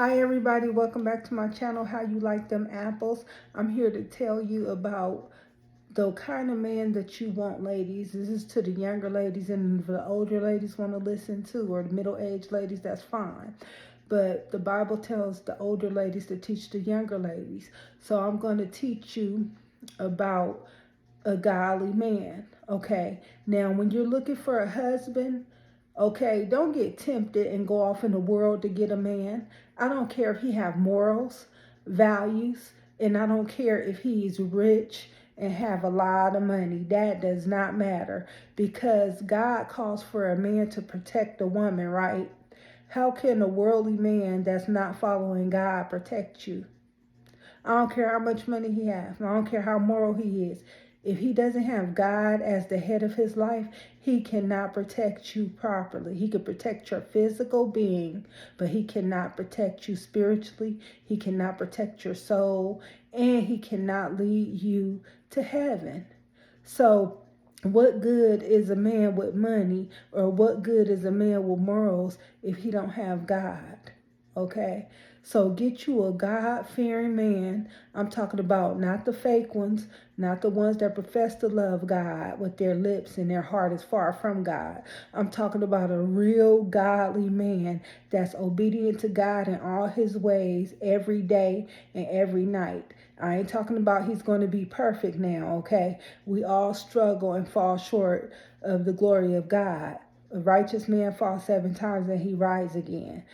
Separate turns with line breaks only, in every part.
Hi everybody, welcome back to my channel. How you like them apples? I'm here to tell you about the kind of man that you want, ladies. This is to the younger ladies, and if the older ladies want to listen to, or the middle-aged ladies, that's fine. But the Bible tells the older ladies to teach the younger ladies. So I'm going to teach you about a godly man. Okay, now when you're looking for a husband, okay, don't get tempted and go off in the world to get a man. I don't care if he have morals, values, and I don't care if he's rich and have a lot of money. That does not matter, because God calls for a man to protect a woman, right? How can a worldly man that's not following God protect you? I don't care how much money he has. I don't care how moral he is. If he doesn't have God as the head of his life, he cannot protect you properly. He can protect your physical being, but he cannot protect you spiritually. He cannot protect your soul, and he cannot lead you to heaven. So, what good is a man with money, or what good is a man with morals if he don't have God? Okay? So get you a God-fearing man. I'm talking about not the fake ones, not the ones that profess to love God with their lips and their heart is far from God. I'm talking about a real godly man that's obedient to God in all his ways every day and every night. I ain't talking about he's going to be perfect now, okay? We all struggle and fall short of the glory of God. A righteous man falls 7 times and he rise again.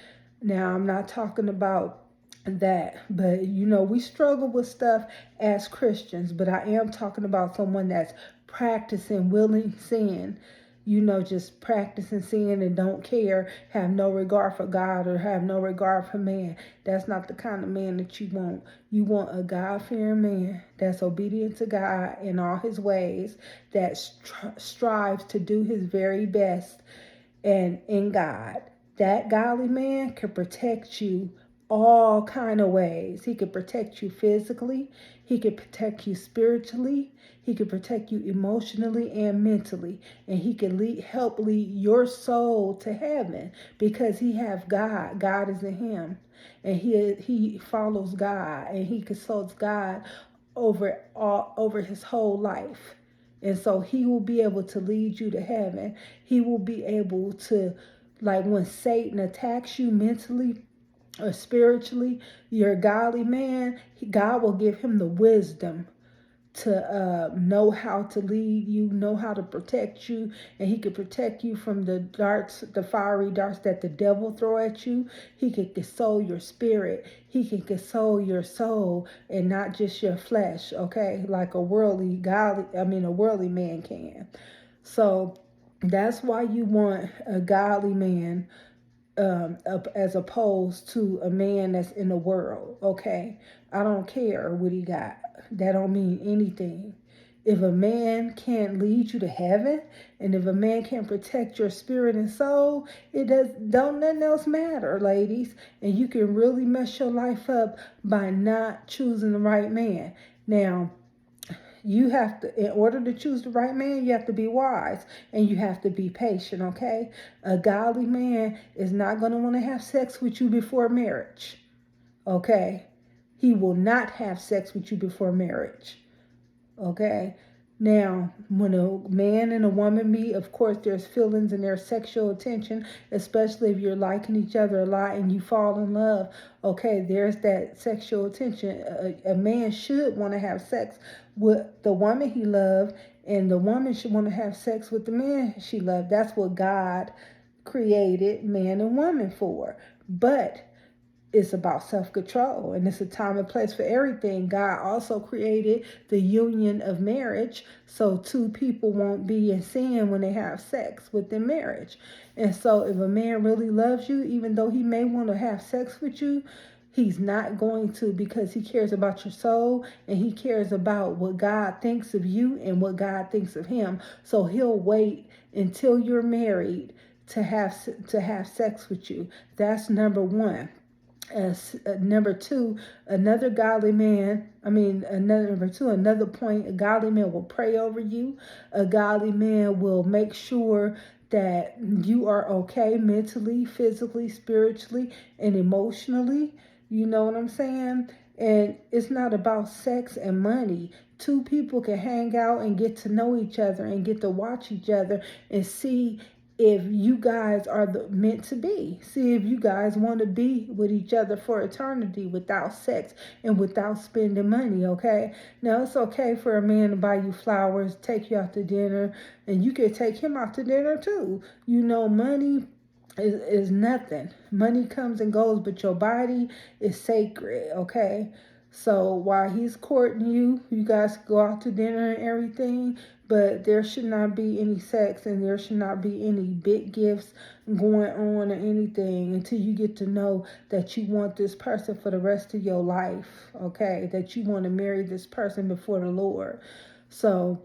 Now, I'm not talking about that, but we struggle with stuff as Christians, but I am talking about someone that's practicing willing sin, just practicing sin and don't care, have no regard for God or have no regard for man. That's not the kind of man that you want. You want a God-fearing man that's obedient to God in all his ways, that strives to do his very best and in God. That godly man can protect you all kind of ways. He can protect you physically, he can protect you spiritually, he can protect you emotionally and mentally, and he can help lead your soul to heaven because he have God. God is in him, and he follows God, and he consults God over his whole life. And so he will be able to lead you to heaven. He will be able to, like when Satan attacks you mentally or spiritually, your godly man, God will give him the wisdom to know how to lead you, know how to protect you, and he can protect you from the darts, the fiery darts that the devil throw at you. He can console your spirit. He can console your soul and not just your flesh, okay? Like a worldly man can. So that's why you want a godly man, as opposed to a man that's in the world, okay? I don't care what he got. That don't mean anything. If a man can't lead you to heaven, and if a man can't protect your spirit and soul, don't nothing else matter, ladies. And you can really mess your life up by not choosing the right man. Now, you have to, in order to choose the right man, you have to be wise and you have to be patient, okay? A godly man is not going to want to have sex with you before marriage, okay? He will not have sex with you before marriage, okay? Now, when a man and a woman meet, of course, there's feelings and there's sexual attention, especially if you're liking each other a lot and you fall in love. Okay, there's that sexual attention. A man should want to have sex with the woman he loves, and the woman should want to have sex with the man she loves. That's what God created man and woman for. But it's about self-control, and it's a time and place for everything. God also created the union of marriage so two people won't be in sin when they have sex within marriage. And so if a man really loves you, even though he may want to have sex with you, he's not going to, because he cares about your soul and he cares about what God thinks of you and what God thinks of him. So he'll wait until you're married to have sex with you. That's number one. Number two, another godly man, another point, a godly man will pray over you. A godly man will make sure that you are okay mentally, physically, spiritually, and emotionally. You know what I'm saying? And it's not about sex and money. Two people can hang out and get to know each other and get to watch each other and see if you guys are meant to be. See if you guys want to be with each other for eternity without sex and without spending money, okay? Now, it's okay for a man to buy you flowers, take you out to dinner, and you can take him out to dinner too. You know, money is nothing. Money comes and goes, but your body is sacred, okay? So while he's courting you, you guys go out to dinner and everything, but there should not be any sex and there should not be any big gifts going on or anything until you get to know that you want this person for the rest of your life, okay? That you want to marry this person before the Lord. So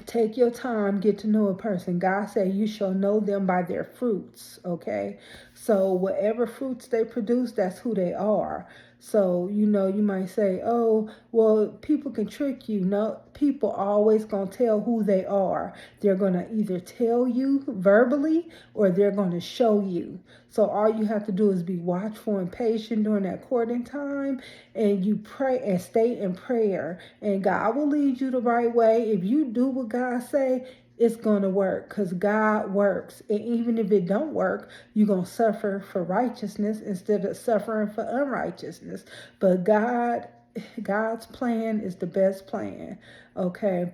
take your time, get to know a person. God said you shall know them by their fruits, okay? So whatever fruits they produce, that's who they are. So, you know, you might say, oh, well, people can trick you. No, people always going to tell who they are. They're going to either tell you verbally or they're going to show you. So all you have to do is be watchful and patient during that courting time, and you pray and stay in prayer, and God will lead you the right way. If you do what God say, it's going to work because God works. And even if it don't work, you're going to suffer for righteousness instead of suffering for unrighteousness. But God's plan is the best plan, okay?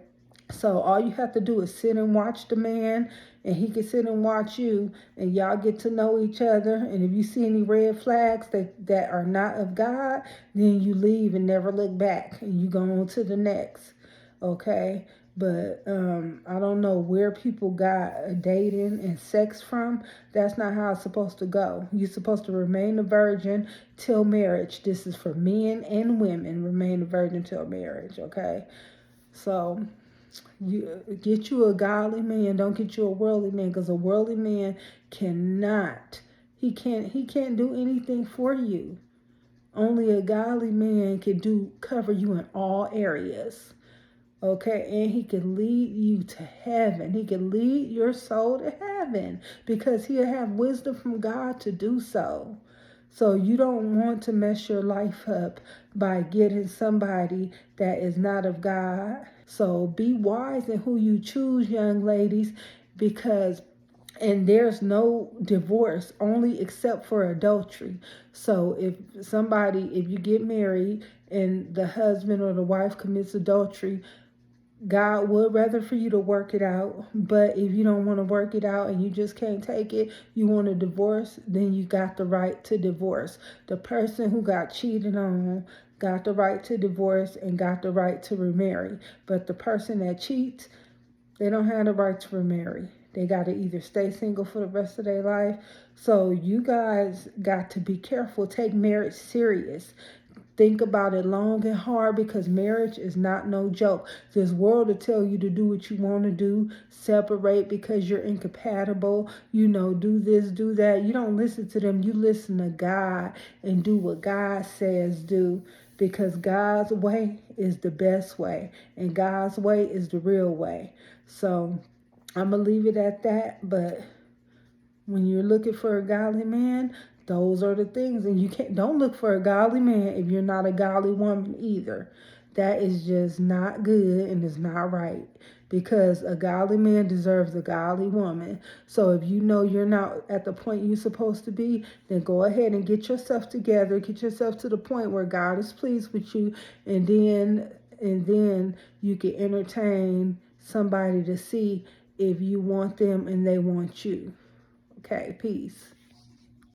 So all you have to do is sit and watch the man, and he can sit and watch you, and y'all get to know each other. And if you see any red flags that are not of God, then you leave and never look back, and you go on to the next, okay? But I don't know where people got dating and sex from. That's not how it's supposed to go. You're supposed to remain a virgin till marriage. This is for men and women. Remain a virgin till marriage, okay? So you get you a godly man. Don't get you a worldly man, because a worldly man cannot. He can't do anything for you. Only a godly man can cover you in all areas. Okay, and he can lead you to heaven. He can lead your soul to heaven because he'll have wisdom from God to do so. So you don't want to mess your life up by getting somebody that is not of God. So be wise in who you choose, young ladies, because and there's no divorce only except for adultery. So if you get married and the husband or the wife commits adultery, God would rather for you to work it out. But if you don't want to work it out and you just can't take it, you want a divorce, then you got the right to divorce. The person who got cheated on got the right to divorce and got the right to remarry. But the person that cheats, they don't have the right to remarry. They got to either stay single for the rest of their life. So you guys got to be careful. Take marriage serious. Think about it long and hard, because marriage is not no joke. This world will tell you to do what you want to do, separate because you're incompatible, do this, do that. You don't listen to them. You listen to God and do what God says do, because God's way is the best way and God's way is the real way. So I'm going to leave it at that, but when you're looking for a godly man, those are the things. And don't look for a godly man if you're not a godly woman either. That is just not good and is not right, because a godly man deserves a godly woman. So if you know you're not at the point you're supposed to be, then go ahead and get yourself together. Get yourself to the point where God is pleased with you, and then you can entertain somebody to see if you want them and they want you. Okay, peace.